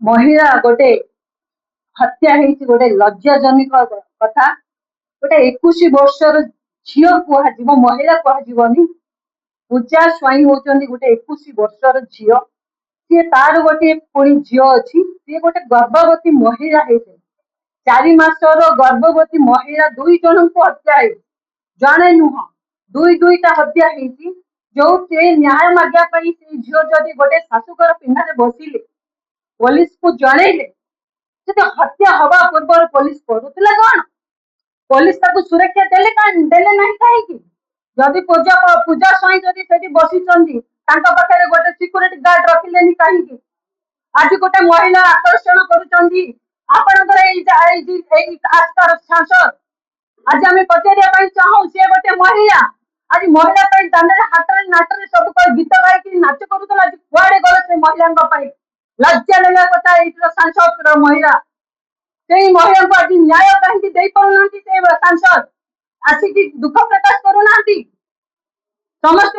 महिला गोटे हत्या होती गोटे लज्जाजनक कथा गोटे 21 वर्षर झील कह महिला कहनी पूजा स्वाई होती गोटे 21 वर्षर झील सी तार गोटे पुणी झील अच्छी सी गोटे गर्भवती महिला होती 4 मासर गर्भवती महिला 2 जन को हत्या जड़े नुह दुईटा हत्या होती जो से न्याय मागे झील जदि गोटे शाशुकर पिंधारे बसिले पुलिस को जनइले हत्या हवा पूर्व पुलिस करुला कौन पुलिस सुरक्षा देले ना कहीं जदि पूजा पूजा स्वाई जदि बसी पाखे गोटे सिक्यूरीटी गार्ड रखिले कहीं आज गोटे महिला आकर्षण कर आस्थार सांसद आज आम पचार चाहू सी गोटे महिला आज महिला दान हाथ नाटर सब गीत गाई नाच करूला आज कुआड़े गल से महिला लज्जा लगा कथा सांसद महिला से महिला को आज न्याय कहीं दे पाना सांसद आसिक दुख प्रकाश करूना समस्त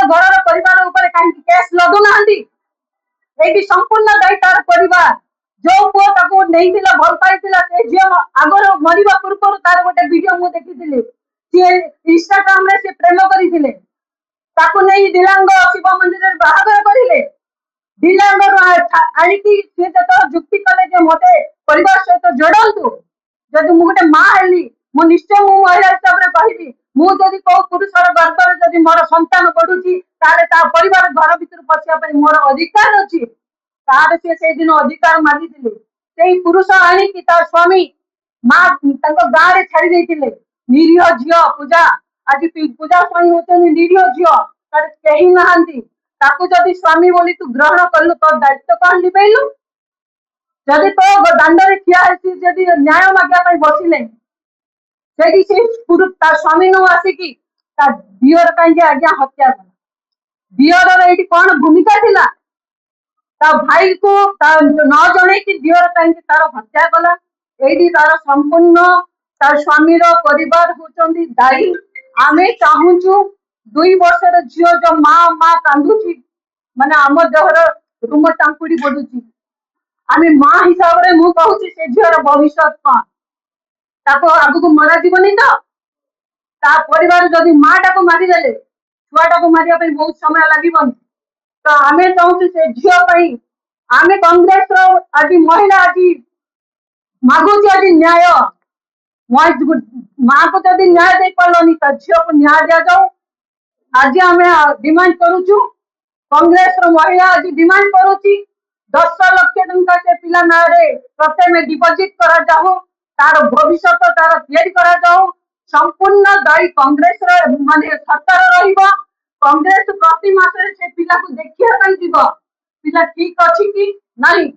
घर परिवार कहीं केस लगुना ये संपूर्ण दायी तार परिवार जो पुओ नहीं भल पाई से झील आगर मरवा पूर्व तार गोटे वीडियो मुझे देखी सी इंस्टाग्राम रे प्रेम करते दिलांग शिव मंदिर बाहागर करें दिलांग आणिकी जुक्ति कले मत परिवार सहित जोड़ू जदि मुझे माँ हेली मु निश्चय मु महिला हिसाब से कहबी मुझे कौ पुरुषर गर्भर जदि मोर संतान बढ़ुची परिवार घर भर पशिया मोर अधिकार अच्छी तार से दिन अधिकार मागी पुरुष आणिकी स्वामी माँ गाँव में छाड़ी देते निरीह झील पूजा आज पूजा स्वाई होती निरीह झील तार कहीं नहांती जदि स्वामी बोली तू ग्रहण कलु तो दायित्व कौन लिपेलु जदि तो दांडे ठिया जदि न्याय मागे बसिले स्वामी नु आसिकी दियर कहीं आज्ञा हत्या कला दियर ये कौन भूमिका थिला भाई को न जन कि दियर कहीं तार हत्या कला ये तार संपूर्ण तार स्वामी परिवार होती दायी आम चाहूचु 2 वर्षर झील जो माँ माँ कांदुची माने आम देहर रूम टांकुड़ी बढ़ुची आम माँ हिसाब से मुझे कहूँ से झील भविष्य कौन आग को मरा जीवनी तो परिवार जदि माँ टाक मारिदे छुआटा को मारे बहुत समय लगे तो आम चाहूँ से झील आम कांग्रेस आज महिला आज मागुची आज न्याय माँ को जब न्याय दे पार्लनी तो झील को न्याय दि जाऊ आज आम डिमांड करुचु कांग्रेस महिला आज डिमांड करुच्ची 10 लाख टंका से पिला ना प्रथम डिपोजिट करा जाऊ तार भविष्य तार या संपूर्ण दायी कांग्रेस माने सरकार कांग्रेस प्रति मासरे से पिला को देखिया पिला ठीक अच्छी कि नहीं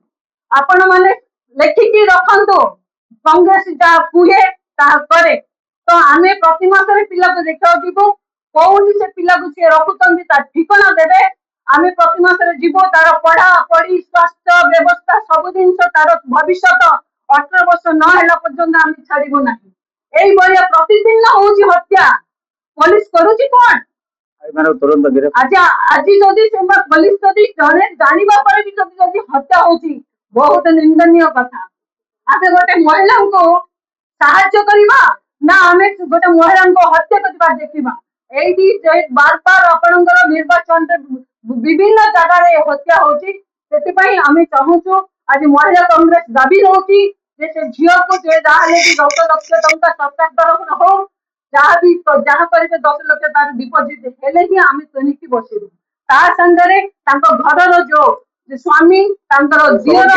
आपण माने लेखिकी रखंतु कांग्रेस जहाँ कहे करे तो आम प्रति मासरे पिला को देखा जीवु कौन से पिला को सी रखुंट ठिकाना देवे आम प्रति मासरे जीवु तार पढ़ा पढ़ी स्वास्थ्य व्यवस्था सब जिन तार भविष्य 18 वर्ष नहला पर्यंत आम छाड़ू ना यही भाया प्रतिदिन हूँ हत्या पुलिस करुच्ची कौन आज आज जदि पुलिस जदि जड़े जाना भी हत्या होती बहुत निंदनीय कथा आम गोटे महिला को साहाय्य करवा ना आम गोटे महिला हत्या करवा देखा यही बार बार आपणकर निर्वाचन विभिन्न जगार हत्या होती आम चाहूचु आज महिला कांग्रेस दाबी रोची से झील को जहाँ भी 10 लाख टंका सरकार तरफ हो जहाँ भी जहाँ करेंगे 10 लाख तार डिपोजिट हेले ही आम किणिकी बसबू तांगे घर जो स्वामी झील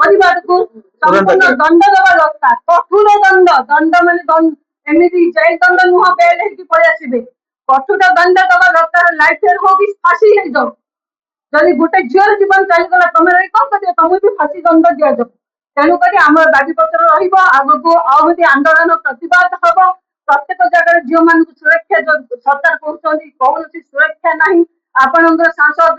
परिवार को संपूर्ण दंड दबा दरकार कठोर दंड दंड मान एमती जेल दंड नुह बेल पलि आसबे कठोर दंड दबा दरकार लाइफ हो कि फांसी हो जाओ जदि गोटे झील जीवन चलीगला तुम रही कौन कर तुमको भी फांसी दंड दि जाऊ तेणुक आम दाबी पत्र आग को आगे आंदोलन प्रतिवाद हम प्रत्येक जगह झील मान सुरक्षा सरकार कहते कौन सुरक्षा ना आपणकर सांसद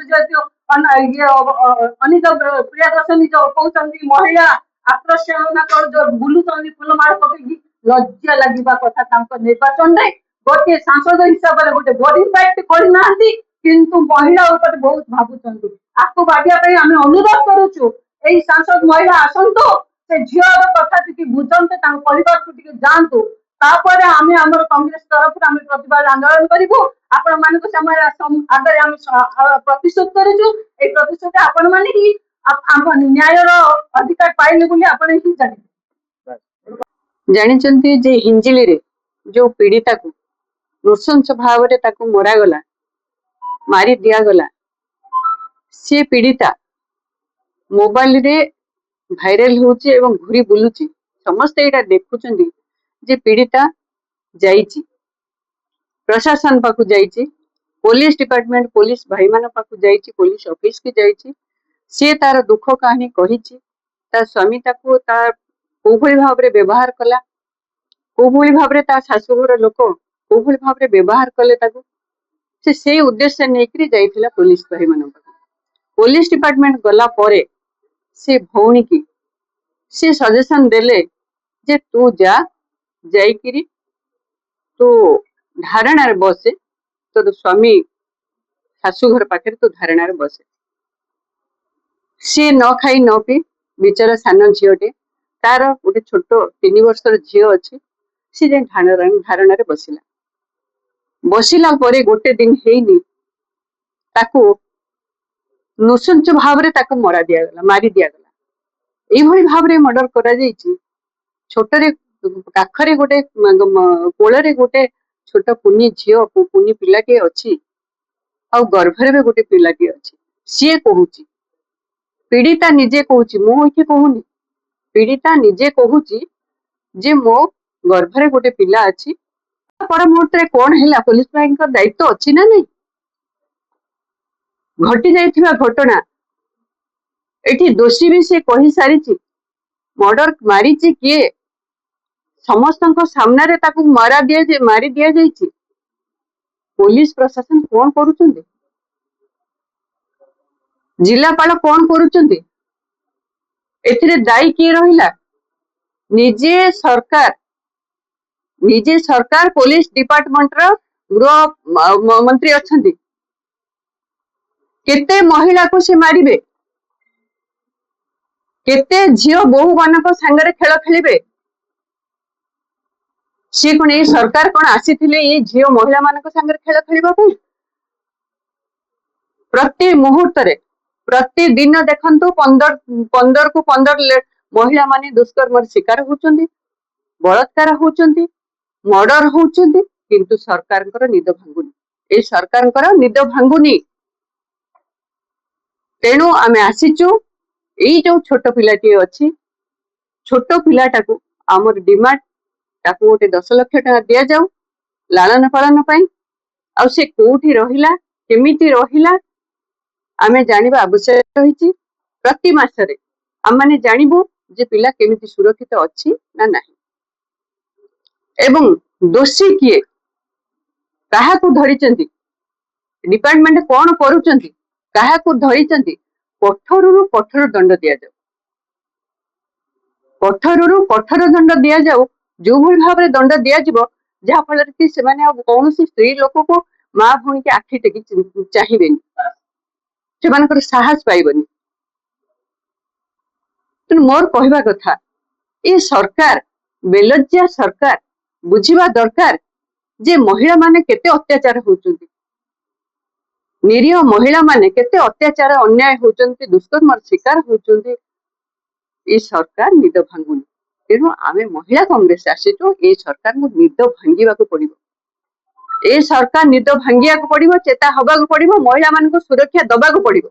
अनिता प्रियदर्शनी जो कहते महिला आकर्षण जो बुलूं फुलमाड़ पकड़ लज्जा लगे कथा निर्वाचन में गोटे सांसद हिसाब से गोटे बड़ी फाइट करना किंतु महिला बहुत भावुं आपको बांटिया पे आमे अनुरोध करूछु एई सांसद महिला आसंतु से झियर कथा टिके बुझंते तांको परिवार को टिके जानतु तापर आमे हमर कांग्रेस तरफ आमे प्रतिवाद आंदोलन करिवु आपण मानको समय आगे आमे प्रतिशोध करूछु ए प्रतिशोध आपण माने ही आप न्याय रो अधिकार पाइले बोली आपण ही जानिचंती जे हिंजिली रे जो पीड़िता को नृशंस भाव रे ताको मरा गला मारी दिया गला से पीड़िता मोबाइल रे भाइराल होची एवं घुरी बुलुची समस्त एटा देखुचंदी जे पीड़िता जाईची प्रशासन पाखु जाईची पुलिस डिपार्टमेंट पुलिस भाई मान पाखु जाईची पुलिस ऑफिस की जाईची से तार दुख कहानी कहिची ता स्वामी ताको ता कोभली भाव रे व्यवहार कला कोभली भाव रे ता शाशुघर लोक कोभली भाव रे व्यवहार कले ताको से उद्देश्य नेकरी जाइथिला पुलिस भाई मान पुलिस डिपार्टमेंट गला परे से भौणी की से सजेशन देले जे तू जा जाइकिरी तू धारणा बसे तो स्वामी शाशुघर पाखे तू धारणा बसे सी न खाई न पी बिचारा सान झीटे तार गोटे छोट 3 वर्षर झी अच्छी सी जे धारणा बसिला बसिला परे गोटे दिन हेनी ताकू नृशंस भाव रे ताकू मरा दिया गला मारी दिया गला एभली भाव रे मर्डर करा जाईची छोटरे काखरे गोटे कोଳରେ गोटे छोट पुनी झील पुनी पिलाटे अच्छी आ गर्भरे भी गोटे पिलाटे अच्छी सी कहूची पीड़िता निजे कहूची मु एठी कहूनी पीड़िता निजे कहूची जे मो गर्भरे गोटे पिला अच्छी पर मुहूर्त कौन है पुलिस भाई दायित्व अच्छी ना नहीं घटी जाइथिबा घटना एठी दोषी भी से कही सारी मर्डर मारी किए समस्त सामने रे ताकू मारी दिया जाइछि पुलिस प्रशासन कौन करुचंदी जिलापाल कौन करुचंदी एथिरे दायी किए रहिला निजे सरकार पुलिस डिपार्टमेंट रो गृह मंत्री अछंती केते महिला को से मारिबे केते झियो बहु मानक संगरे खेल खेलिबे सी कोन ए सरकार कोन आसीथिले ए झियो महिला मानक संगरे खेल खेलिबा पई प्रति मुहूर्त रे प्रति दिन देखंतु 15 को 15 महिला माने दुष्कर्म शिकार होचंदी बलात्कार होचंदी मर्डर होचंदी किंतु सरकार निद भांगुनी ए सरकार निद भांगुनी तेणु आमे आसीचु एई जो छोट पिलाटी अच्छी छोट पिलाटा को आमर डिमांड ताकू गोटे 10 लाख टका दिया जाऊ लालन पालन पाई आ से कोठी रहिला केमिति रहिला आमे जानिबा आवश्यक रहिछि प्रति मासरे आम माने जानिबु जे पिला केमिति सुरक्षित अच्छी ना नाही एवं दोषी किए काहाकू धरिचंती डिपार्टमेंट कौन करूचंती काहाकू धरिचंती कठोर कठोर दंड दिया जाऊ कठोर दंड दिया जाऊ जो भली भाव रे दंड दिया जिवो जहा फल कि से माने कौन स्त्री लोक को माँ भूणी के आखि टेकी चाहिबेनी से मानकर साहस पाइबनी तो मोर कहवा कथा ये सरकार बेलज्जा सरकार बुझिबा दरकार जे महिला माने केते अत्याचार होचंती निरीह महिला माने केते अत्याचार अन्याय होचंती दुष्कर्म शिकार होचंती ए सरकार निद भांगुनी तेणु आमे महिला कांग्रेस आसीचो ए सरकार को निद भांगिबा को पड़िबो ए सरकार निद भांगिया को पड़िबो चेता हबा को पड़िबो महिला मान को सुरक्षा दबा को पड़िबो।